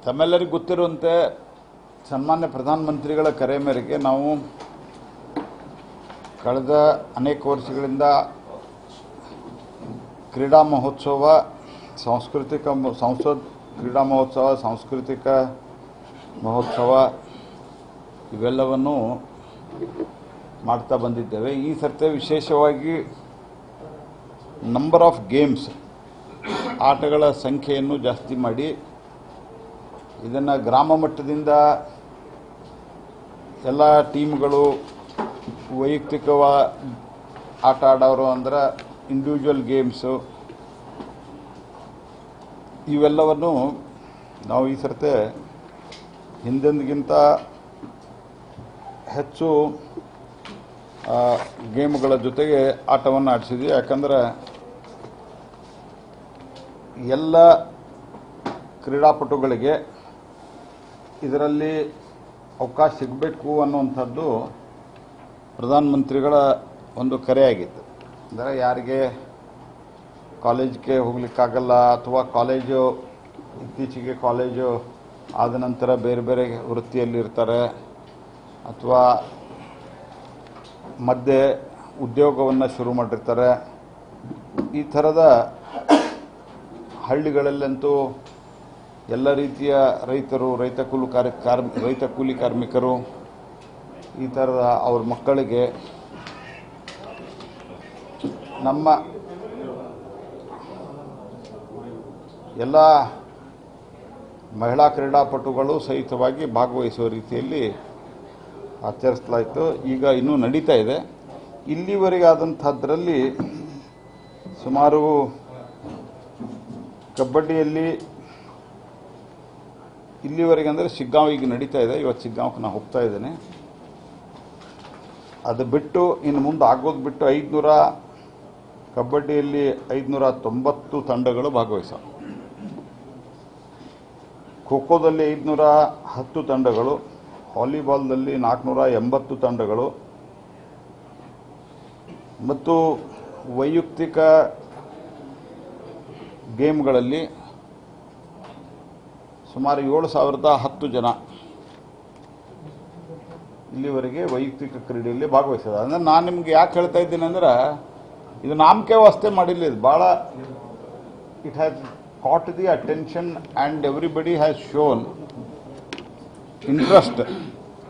ತಮ್ಮೆಲ್ಲರಿಗೂ ಗೊತ್ತಿರುವಂತೆ ಸನ್ಮಾನ್ಯ ಪ್ರಧಾನಮಂತ್ರಿಗಳ ಕರೆ ಮೇರೆಗೆ ನಾವು ಕಳೆದ ಅನೇಕ ವರ್ಷಗಳಿಂದ ಕ್ರೀಡಾ ಮಹೋತ್ಸವ ಸಂಸತ್ ಕ್ರೀಡಾ ಮಹೋತ್ಸವ ಸಾಂಸ್ಕೃತಿಕ ಮಹೋತ್ಸವ ಇವೆಲ್ಲವನ್ನು ಮಾಡ್ತಾ ಬಂದಿದ್ದೇವೆ. ಈ ಸರ್ತಿ ವಿಶೇಷವಾಗಿ ನಂಬರ್ ಆಫ್ ಗೇಮ್ಸ್ ಆಟಗಳ ಸಂಖ್ಯೆಯನ್ನು ಜಾಸ್ತಿ ಮಾಡಿ ಇದನ್ನು ಗ್ರಾಮ ಮಟ್ಟದಿಂದ ಎಲ್ಲ ಟೀಮ್ಗಳು ವೈಯಕ್ತಿಕವಾಗಿ ಆಟ ಆಡೋರು ಅಂದ್ರೆ ಇಂಡಿವಿಜುವಲ್ ಗೇಮ್ಸು ಇವೆಲ್ಲವನ್ನು ನಾವು ಈ ಸರ್ತಿ ಹಿಂದೆಂದಿಗಿಂತ ಹೆಚ್ಚು ಗೇಮ್ಗಳ ಜೊತೆಗೆ ಆಟವನ್ನು ಆಡಿಸಿದ್ವಿ. ಯಾಕಂದರೆ ಎಲ್ಲ ಕ್ರೀಡಾಪಟುಗಳಿಗೆ ಇದರಲ್ಲಿ ಅವಕಾಶ ಸಿಗಬೇಕು ಅನ್ನುವಂಥದ್ದು ಪ್ರಧಾನಮಂತ್ರಿಗಳ ಒಂದು ಕರೆಯಾಗಿತ್ತು. ಅಂದರೆ ಯಾರಿಗೆ ಕಾಲೇಜಿಗೆ ಹೋಗ್ಲಿಕ್ಕಾಗಲ್ಲ ಅಥವಾ ಇತ್ತೀಚೆಗೆ ಕಾಲೇಜು ಆದ ನಂತರ ಬೇರೆ ಬೇರೆ ವೃತ್ತಿಯಲ್ಲಿರ್ತಾರೆ ಅಥವಾ ಮಧ್ಯೆ ಉದ್ಯೋಗವನ್ನು ಶುರು ಮಾಡಿರ್ತಾರೆ. ಈ ಥರದ ಹಳ್ಳಿಗಳಲ್ಲಂತೂ ಎಲ್ಲ ರೀತಿಯ ರೈತರು, ರೈತ ಕೂಲಿ ಕಾರ್ಮಿಕರು, ಈ ಥರದ ಅವ್ರ ಮಕ್ಕಳಿಗೆ ನಮ್ಮ ಎಲ್ಲ ಮಹಿಳಾ ಕ್ರೀಡಾಪಟುಗಳು ಸಹಿತವಾಗಿ ಭಾಗವಹಿಸುವ ರೀತಿಯಲ್ಲಿ ಆಚರಿಸಲಾಯಿತು. ಈಗ ಇನ್ನೂ ನಡೀತಾ ಇದೆ. ಇಲ್ಲಿವರೆಗೆ ಆದಂಥದ್ರಲ್ಲಿ ಸುಮಾರು ಕಬಡ್ಡಿಯಲ್ಲಿ ಇಲ್ಲಿವರೆಗೆ ಅಂದರೆ ಶಿಗ್ಗಾಂವ್ ಈಗ ನಡೀತಾ ಇದೆ. ಇವತ್ತು ಶಿಗ್ಗಾಂವ್ಗೆ ನಾನು ಹೋಗ್ತಾ ಇದ್ದೇನೆ. ಅದು ಬಿಟ್ಟು ಇನ್ನು ಮುಂದೆ ಆಗೋದು ಬಿಟ್ಟು ಕಬಡ್ಡಿಯಲ್ಲಿ 590 ತಂಡಗಳು ಭಾಗವಹಿಸೋ, ಖೋ ಖೋದಲ್ಲಿ 510 ತಂಡಗಳು, ವಾಲಿಬಾಲ್ನಲ್ಲಿ 480 ತಂಡಗಳು ಮತ್ತು ವೈಯಕ್ತಿಕ ಗೇಮ್ಗಳಲ್ಲಿ ಸುಮಾರು 7,010 ಜನ ಇಲ್ಲಿವರೆಗೆ ವೈಯಕ್ತಿಕ ಕ್ರೀಡೆಯಲ್ಲಿ ಭಾಗವಹಿಸಿದ್ದಾರೆ. ಅಂದರೆ ನಾನು ನಿಮ್ಗೆ ಯಾಕೆ ಹೇಳ್ತಾ ಇದ್ದೀನಿ ಅಂದರೆ ಇದು ನಾಮಕೆ ವಾಸ್ತೆ ಮಾಡಿಲ್ಲ. ಇದು ಭಾಳ it has caught the attention and everybody has shown interest